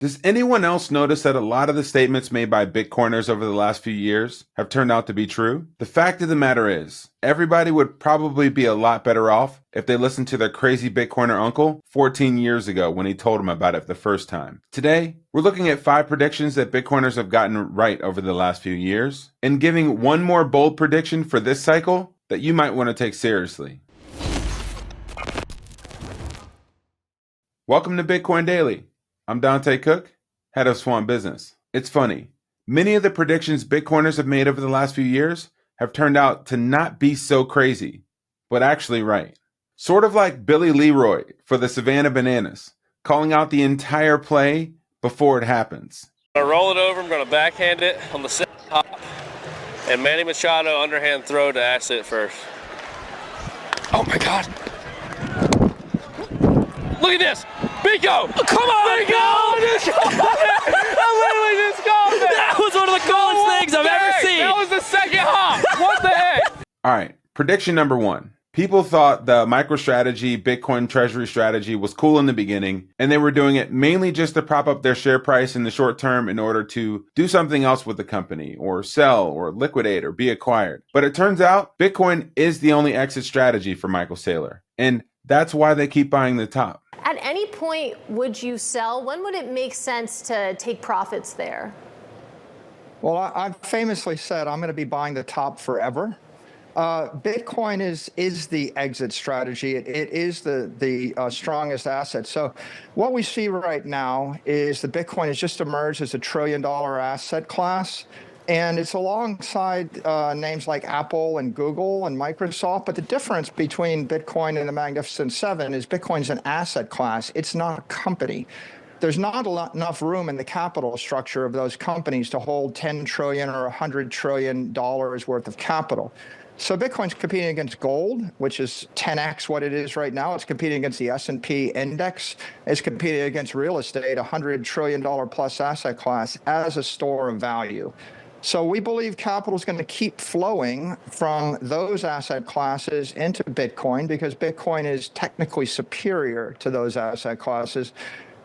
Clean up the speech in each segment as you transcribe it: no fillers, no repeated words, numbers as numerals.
Does anyone else notice that a lot of the statements made by Bitcoiners over the last few years have turned out to be true? The fact of the matter is, everybody would probably be a lot better off if they listened to their crazy Bitcoiner uncle 14 years ago when he told them about it the first time. Today, we're looking at 5 predictions that Bitcoiners have gotten right over the last few years, and giving one more bold prediction for this cycle that you might want to take seriously. Welcome to Bitcoin Daily. I'm Dante Cook, head of Swan Business. It's funny. Many of the predictions Bitcoiners have made over the last few years have turned out to not be so crazy, but actually right. Sort of like Billy Leroy for the Savannah Bananas, calling out the entire play before it happens. I'm going to roll it over, I'm going to backhand it on the second hop, and Manny Machado underhand throw to Asset first. Oh my God. Look at this. Biko! Oh, come on, Biko! I literally just called that. That was one of the coolest things I've ever seen. That was the second hop. What the heck? All right, prediction number 1. People thought the MicroStrategy Bitcoin treasury strategy was cool in the beginning, and they were doing it mainly just to prop up their share price in the short term in order to do something else with the company, or sell, or liquidate, or be acquired. But it turns out Bitcoin is the only exit strategy for Michael Saylor, and that's why they keep buying the top. At any point, would you sell? When would it make sense to take profits there? Well, I've famously said I'm going to be buying the top forever. Bitcoin is the exit strategy. It is the strongest asset. So what we see right now is that Bitcoin has just emerged as a $1 trillion asset class. And it's alongside names like Apple and Google and Microsoft. But the difference between Bitcoin and the Magnificent Seven is Bitcoin's an asset class. It's not a company. There's not enough room in the capital structure of those companies to hold $10 trillion or $100 trillion worth of capital. So Bitcoin's competing against gold, which is 10x what it is right now. It's competing against the S&P index. It's competing against real estate, a $100 trillion plus asset class as a store of value. So we believe capital is going to keep flowing from those asset classes into Bitcoin because Bitcoin is technically superior to those asset classes.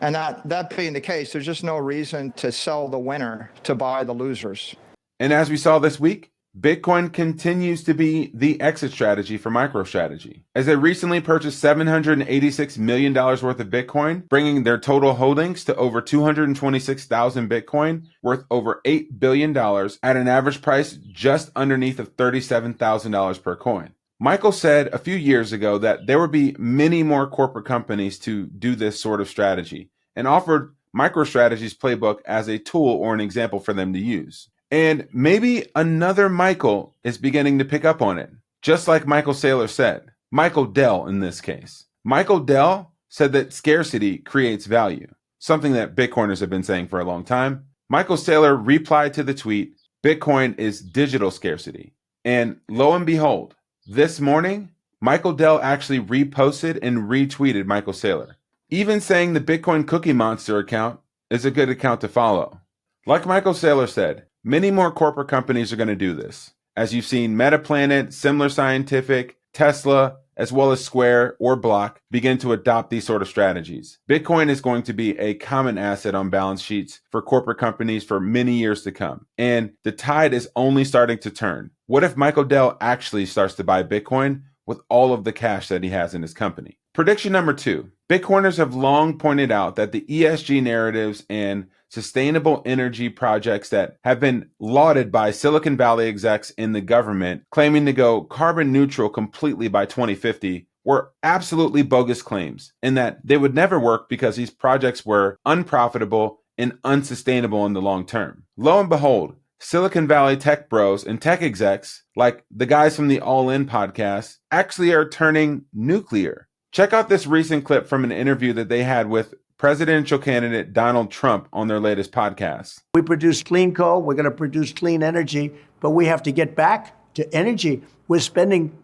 And that being the case, there's just no reason to sell the winner to buy the losers. And as we saw this week, Bitcoin continues to be the exit strategy for MicroStrategy, as they recently purchased $786 million worth of Bitcoin, bringing their total holdings to over 226,000 Bitcoin, worth over $8 billion at an average price just underneath of $37,000 per coin. Michael said a few years ago that there would be many more corporate companies to do this sort of strategy, and offered MicroStrategy's playbook as a tool or an example for them to use. And maybe another Michael is beginning to pick up on it, just like Michael Saylor said. Michael Dell in this case. Michael Dell said that scarcity creates value, something that Bitcoiners have been saying for a long time. Michael Saylor replied to the tweet, "Bitcoin is digital scarcity." And lo and behold, this morning, Michael Dell actually reposted and retweeted Michael Saylor, even saying the Bitcoin Cookie Monster account is a good account to follow. Like Michael Saylor said, many more corporate companies are going to do this, as you've seen Metaplanet, Semler Scientific, Tesla, as well as Square or Block begin to adopt these sort of strategies. Bitcoin is going to be a common asset on balance sheets for corporate companies for many years to come, and the tide is only starting to turn. What if Michael Dell actually starts to buy Bitcoin with all of the cash that he has in his company? Prediction number 2. Bitcoiners have long pointed out that the ESG narratives and sustainable energy projects that have been lauded by Silicon Valley execs in the government, claiming to go carbon neutral completely by 2050, were absolutely bogus claims, and that they would never work because these projects were unprofitable and unsustainable in the long term. Lo and behold, Silicon Valley tech bros and tech execs, like the guys from the All In podcast, actually are turning nuclear. Check out this recent clip from an interview that they had with presidential candidate Donald Trump on their latest podcast. We produce clean coal, we're going to produce clean energy, but we have to get back to energy. We're spending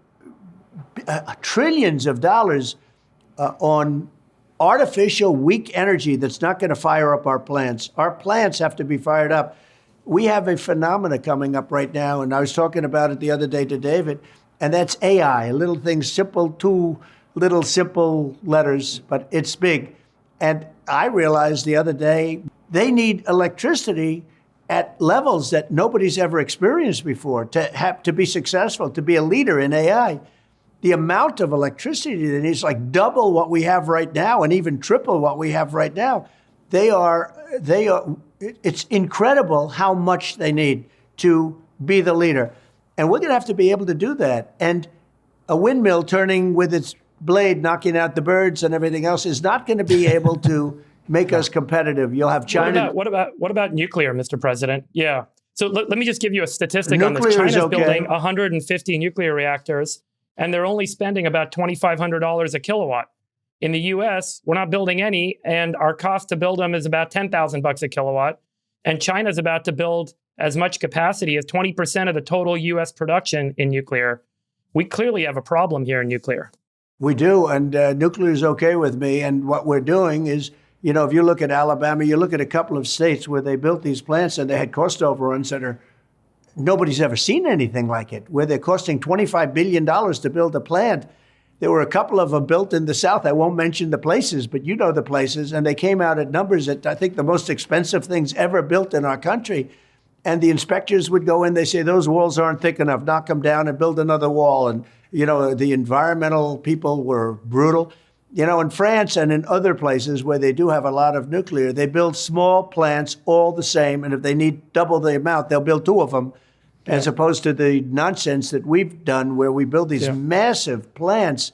trillions of dollars on artificial weak energy that's not going to fire up our plants. Our plants have to be fired up. We have a phenomena coming up right now, and I was talking about it the other day to David, and that's AI, little things, simple, 2 little simple letters, but it's big. And I realized the other day They need electricity at levels that nobody's ever experienced before to be successful, to be a leader in AI. The amount of electricity they need is like double what we have right now and even triple what we have right now. It's incredible how much they need to be the leader. And we're going to have to be able to do that. And a windmill turning with its blade, knocking out the birds and everything else is not going to be able to make us competitive. You'll have China. What about nuclear, Mr. President? Yeah. So let me just give you a statistic on this. Nuclear is China's okay. building 150 nuclear reactors, and they're only spending about $2,500 a kilowatt. In the U.S., we're not building any, and our cost to build them is about $10,000 a kilowatt. And China's about to build as much capacity as 20% of the total U.S. production in nuclear. We clearly have a problem here in nuclear. We do, and nuclear is okay with me. And what we're doing is, if you look at Alabama, you look at a couple of states where they built these plants and they had cost overruns that nobody's ever seen anything like it, where they're costing $25 billion to build a plant. There were a couple of them built in the South. I won't mention the places, but you know the places. And they came out at numbers that I think the most expensive things ever built in our country. And the inspectors would go in, they say, those walls aren't thick enough, knock them down and build another wall. And, the environmental people were brutal. In France and in other places where they do have a lot of nuclear, they build small plants all the same. And if they need double the amount, they'll build two of them. As opposed to the nonsense that we've done where we build these massive plants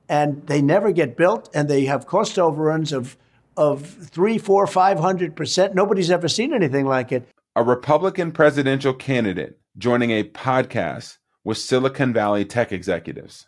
and they never get built and they have cost overruns of 300, 400, 500%. Nobody's ever seen anything like it. A Republican presidential candidate joining a podcast with Silicon Valley tech executives.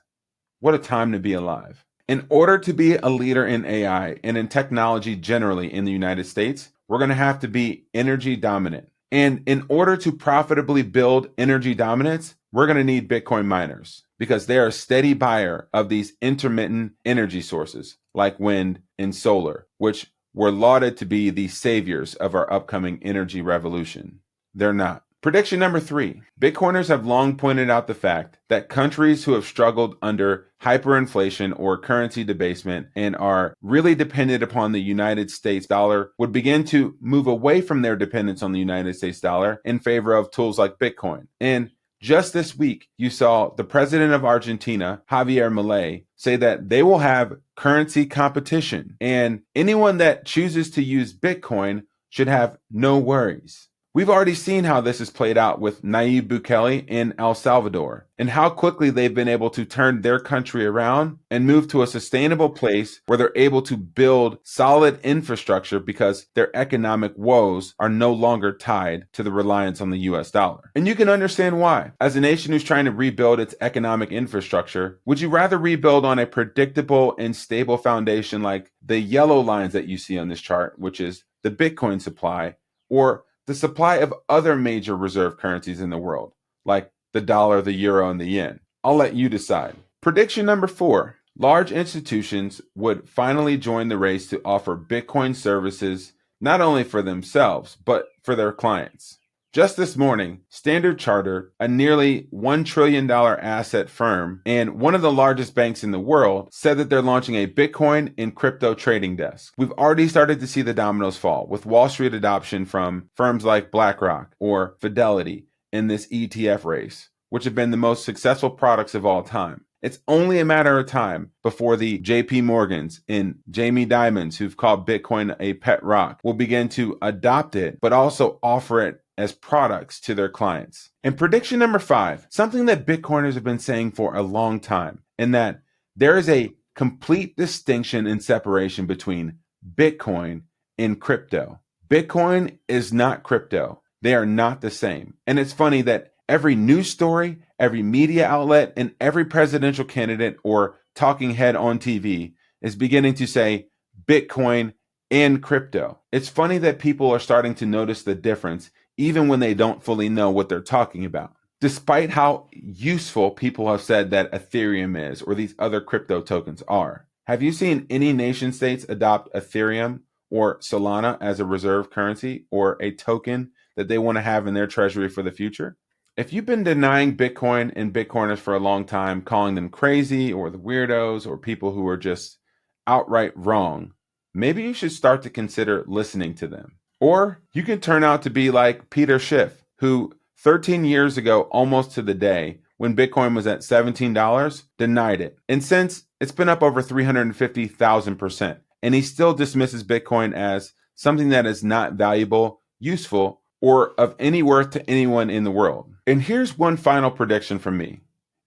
What a time to be alive. In order to be a leader in AI and in technology generally in the United States, we're going to have to be energy dominant. And in order to profitably build energy dominance, we're going to need Bitcoin miners because they are a steady buyer of these intermittent energy sources like wind and solar, which were lauded to be the saviors of our upcoming energy revolution. They're not. Prediction number 3. Bitcoiners have long pointed out the fact that countries who have struggled under hyperinflation or currency debasement and are really dependent upon the United States dollar would begin to move away from their dependence on the United States dollar in favor of tools like Bitcoin. And just this week, you saw the president of Argentina, Javier Milei, say that they will have currency competition and anyone that chooses to use Bitcoin should have no worries. We've already seen how this has played out with Nayib Bukele in El Salvador and how quickly they've been able to turn their country around and move to a sustainable place where they're able to build solid infrastructure because their economic woes are no longer tied to the reliance on the US dollar. And you can understand why. As a nation who's trying to rebuild its economic infrastructure, would you rather rebuild on a predictable and stable foundation like the yellow lines that you see on this chart, which is the Bitcoin supply, or the supply of other major reserve currencies in the world, like the dollar, the euro, and the yen? I'll let you decide. Prediction number 4. Large institutions would finally join the race to offer Bitcoin services not only for themselves, but for their clients. Just this morning, Standard Chartered, a nearly $1 trillion asset firm and one of the largest banks in the world, said that they're launching a Bitcoin and crypto trading desk. We've already started to see the dominoes fall with Wall Street adoption from firms like BlackRock or Fidelity in this ETF race, which have been the most successful products of all time. It's only a matter of time before the JP Morgans and Jamie Dimons, who've called Bitcoin a pet rock, will begin to adopt it, but also offer it as products to their clients. And prediction number 5, something that Bitcoiners have been saying for a long time, in that there is a complete distinction and separation between Bitcoin and crypto. Bitcoin is not crypto. They are not the same. And it's funny that every news story, every media outlet, and every presidential candidate or talking head on TV is beginning to say Bitcoin and crypto. It's funny that people are starting to notice the difference even when they don't fully know what they're talking about. Despite how useful people have said that Ethereum is or these other crypto tokens are. Have you seen any nation states adopt Ethereum or Solana as a reserve currency or a token that they want to have in their treasury for the future? If you've been denying Bitcoin and Bitcoiners for a long time, calling them crazy or the weirdos or people who are just outright wrong, maybe you should start to consider listening to them. Or you can turn out to be like Peter Schiff, who 13 years ago, almost to the day, when Bitcoin was at $17, denied it. And since it's been up over 350,000%, and he still dismisses Bitcoin as something that is not valuable, useful, or of any worth to anyone in the world. And here's one final prediction from me.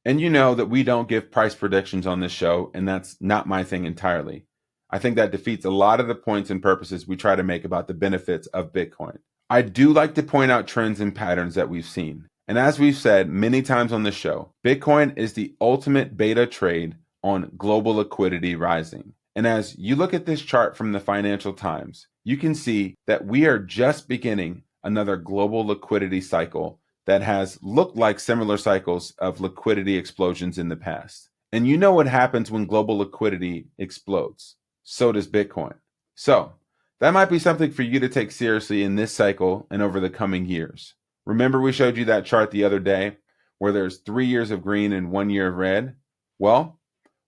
And you know that we don't give price predictions on this show, and that's not my thing entirely. I think that defeats a lot of the points and purposes we try to make about the benefits of Bitcoin. I do like to point out trends and patterns that we've seen. And as we've said many times on the show, Bitcoin is the ultimate beta trade on global liquidity rising. And as you look at this chart from the Financial Times, you can see that we are just beginning another global liquidity cycle that has looked like similar cycles of liquidity explosions in the past. And you know what happens when global liquidity explodes. So does Bitcoin. So that might be something for you to take seriously in this cycle and over the coming years. Remember we showed you that chart the other day where there's 3 years of green and 1 year of red? Well,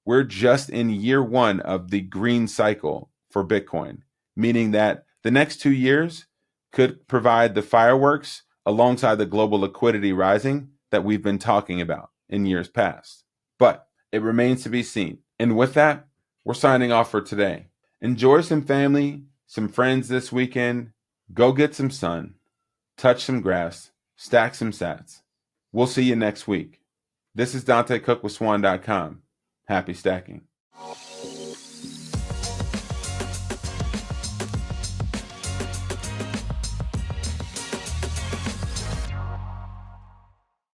we're just in year 1 of the green cycle for Bitcoin, meaning that the next 2 years could provide the fireworks alongside the global liquidity rising that we've been talking about in years past. But it remains to be seen. And with that, we're signing off for today. Enjoy some family, some friends this weekend. Go get some sun, touch some grass, stack some sats. We'll see you next week. This is Dante Cook with Swan.com. Happy stacking.